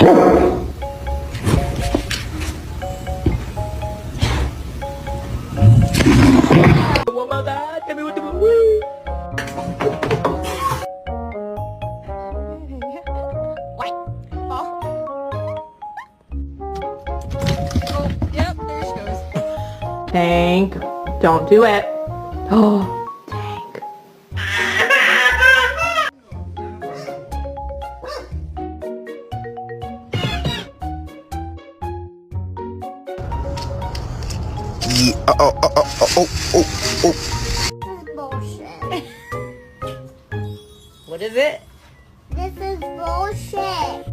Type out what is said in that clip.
Yep, there she goes. Tank, don't do it. Oh, Tank. Yeah. Oh. This is bullshit. What is it? This is bullshit.